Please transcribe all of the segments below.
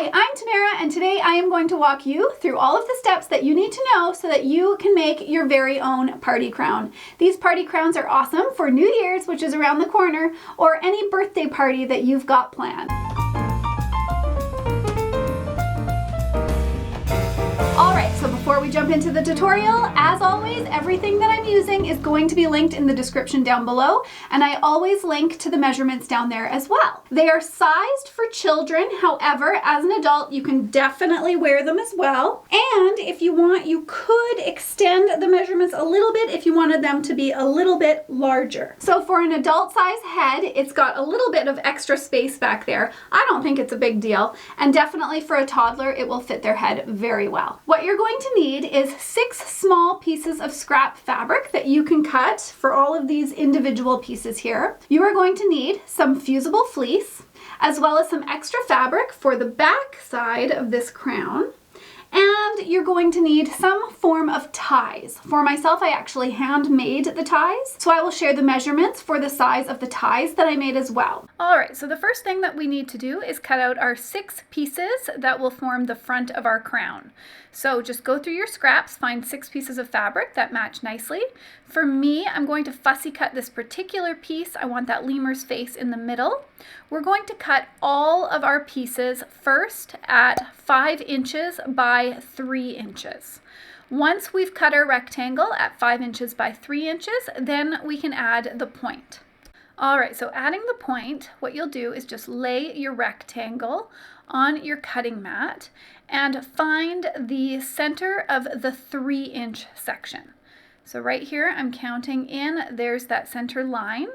Hi, I'm Tamara, and today I am going to walk you through all of the steps that you need to know so that you can make your very own party crown. These party crowns are awesome for New Year's, which is around the corner, or any birthday party that you've got planned. Alright, so before we jump into the tutorial, as always, everything that I'm using is going to be linked in the description down below, and I always link to the measurements down there as well. They are sized for children, however, as an adult, you can definitely wear them as well. And if you want, you could extend the measurements a little bit if you wanted them to be a little bit larger. So for an adult size head, it's got a little bit of extra space back there. I don't think it's a big deal, and definitely for a toddler, it will fit their head very well. What you're going to need is 6 small pieces of scrap fabric that you can cut for all of these individual pieces here. You are going to need some fusible fleece, as well as some extra fabric for the back side of this crown. And you're going to need some form of ties. For myself, I actually handmade the ties, so I will share the measurements for the size of the ties that I made as well. All right, so the first thing that we need to do is cut out our 6 pieces that will form the front of our crown. So just go through your scraps, find 6 pieces of fabric that match nicely. For me, I'm going to fussy cut this particular piece. I want that lemur's face in the middle. We're going to cut all of our pieces first at 5 inches by 3 inches. Once we've cut our rectangle at 5 inches by 3 inches, then we can add the point. All right, so adding the point, what you'll do is just lay your rectangle on your cutting mat and find the center of the 3-inch section. So right here, I'm counting in, there's that center line,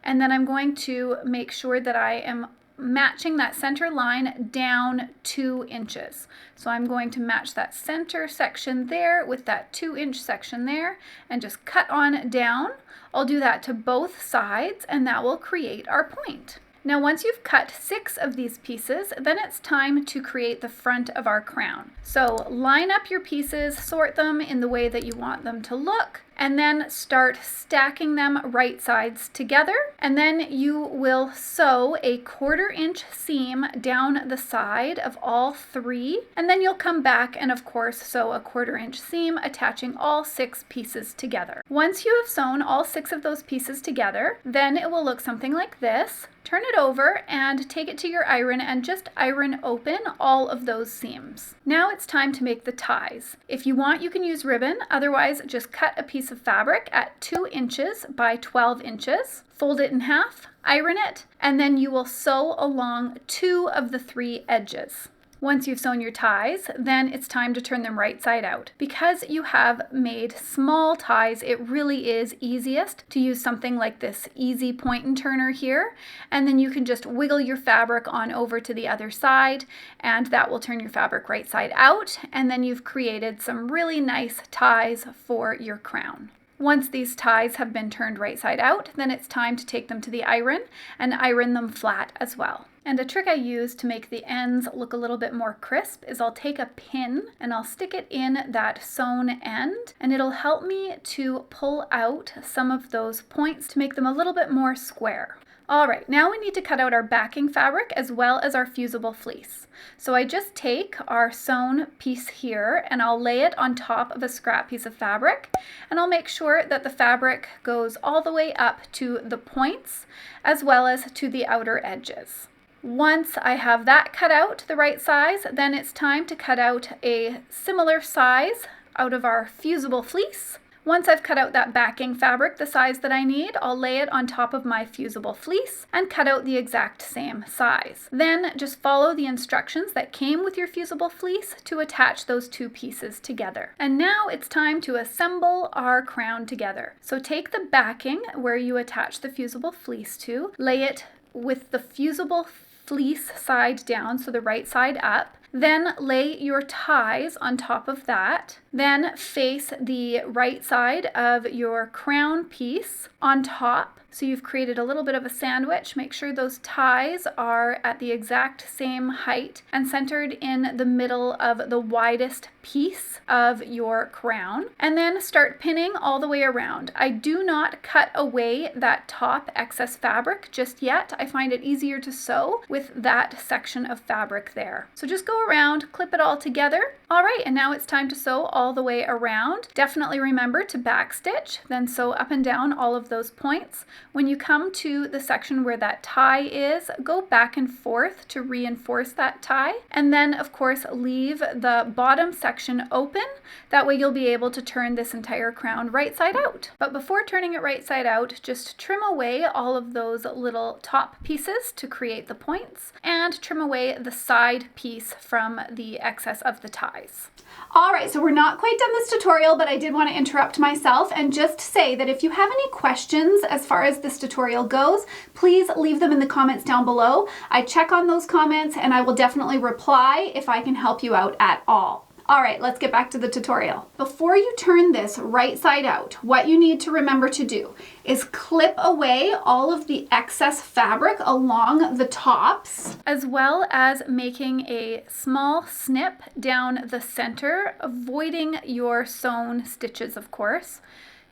and then I'm going to make sure that I am matching that center line down 2 inches. So I'm going to match that center section there with that 2-inch section there and just cut on down. I'll do that to both sides and that will create our point. Now once you've cut 6 of these pieces, then it's time to create the front of our crown. So line up your pieces, sort them in the way that you want them to look, and then start stacking them right sides together. And then you will sew a 1/4 inch seam down the side of all 3. And then you'll come back and of course sew a 1/4 inch seam attaching all 6 pieces together. Once you have sewn all 6 of those pieces together, then it will look something like this. Turn it over and take it to your iron and just iron open all of those seams. Now it's time to make the ties. If you want, you can use ribbon. Otherwise, just cut a piece of fabric at 2 inches by 12 inches. Fold it in half, iron it, and then you will sew along 2 of the 3 edges. Once you've sewn your ties, then it's time to turn them right side out. Because you have made small ties, it really is easiest to use something like this easy point and turner here, and then you can just wiggle your fabric on over to the other side, and that will turn your fabric right side out, and then you've created some really nice ties for your crown. Once these ties have been turned right side out, then it's time to take them to the iron and iron them flat as well. And a trick I use to make the ends look a little bit more crisp is I'll take a pin and I'll stick it in that sewn end, and it'll help me to pull out some of those points to make them a little bit more square. All right, now we need to cut out our backing fabric as well as our fusible fleece. So I just take our sewn piece here and I'll lay it on top of a scrap piece of fabric, and I'll make sure that the fabric goes all the way up to the points as well as to the outer edges. Once I have that cut out the right size, then it's time to cut out a similar size out of our fusible fleece. Once I've cut out that backing fabric the size that I need, I'll lay it on top of my fusible fleece and cut out the exact same size. Then just follow the instructions that came with your fusible fleece to attach those 2 pieces together. And now it's time to assemble our crown together. So take the backing where you attach the fusible fleece to, lay it with the fusible fleece side down, so the right side up. Then lay your ties on top of that. Then face the right side of your crown piece on top. So you've created a little bit of a sandwich. Make sure those ties are at the exact same height and centered in the middle of the widest piece of your crown. And then start pinning all the way around. I do not cut away that top excess fabric just yet. I find it easier to sew with that section of fabric there. So just go around, clip it all together. All right, and now it's time to sew all the way around. Definitely remember to backstitch, then sew up and down all of those points. When you come to the section where that tie is, go back and forth to reinforce that tie. And then, of course, leave the bottom section open. That way you'll be able to turn this entire crown right side out. But before turning it right side out, just trim away all of those little top pieces to create the points and trim away the side piece from the excess of the ties. All right, so we're not quite done this tutorial, but I did want to interrupt myself and just say that if you have any questions as far as this tutorial goes, please leave them in the comments down below. I check on those comments and I will definitely reply if I can help you out at all. All right, let's get back to the tutorial. Before you turn this right side out, what you need to remember to do is clip away all of the excess fabric along the tops, as well as making a small snip down the center, avoiding your sewn stitches, of course,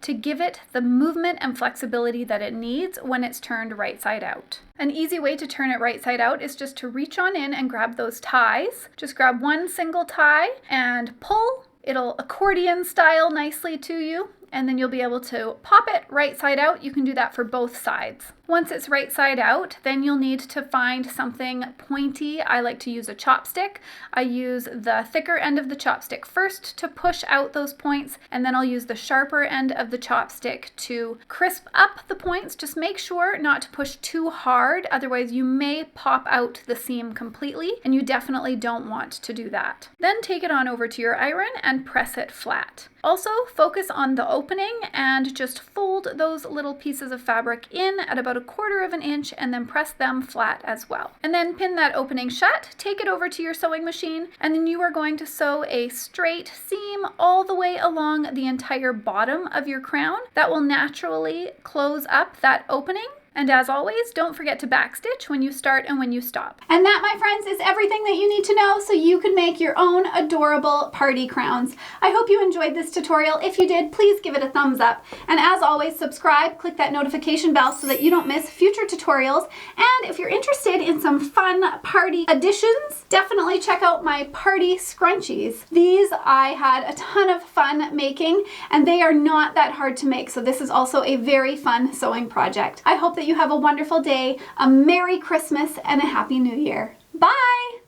to give it the movement and flexibility that it needs when it's turned right side out. An easy way to turn it right side out is just to reach on in and grab those ties. Just grab one single tie and pull. It'll accordion style nicely to you, and then you'll be able to pop it right side out. You can do that for both sides. Once it's right side out, then you'll need to find something pointy. I like to use a chopstick. I use the thicker end of the chopstick first to push out those points, and then I'll use the sharper end of the chopstick to crisp up the points. Just make sure not to push too hard, otherwise you may pop out the seam completely, and you definitely don't want to do that. Then take it on over to your iron and press it flat. Also, focus on the opening and just fold those little pieces of fabric in at about 1/4 of an inch and then press them flat as well. And then pin that opening shut, take it over to your sewing machine, and then you are going to sew a straight seam all the way along the entire bottom of your crown. That will naturally close up that opening. And as always, don't forget to backstitch when you start and when you stop. And that, my friends, is everything that you need to know so you can make your own adorable party crowns. I hope you enjoyed this tutorial. If you did, please give it a thumbs up. And as always, subscribe, click that notification bell so that you don't miss future tutorials. And if you're interested in some fun party additions, definitely check out my party scrunchies. These I had a ton of fun making, and they are not that hard to make. So this is also a very fun sewing project. I hope that you have a wonderful day, a Merry Christmas, and a Happy New Year. Bye!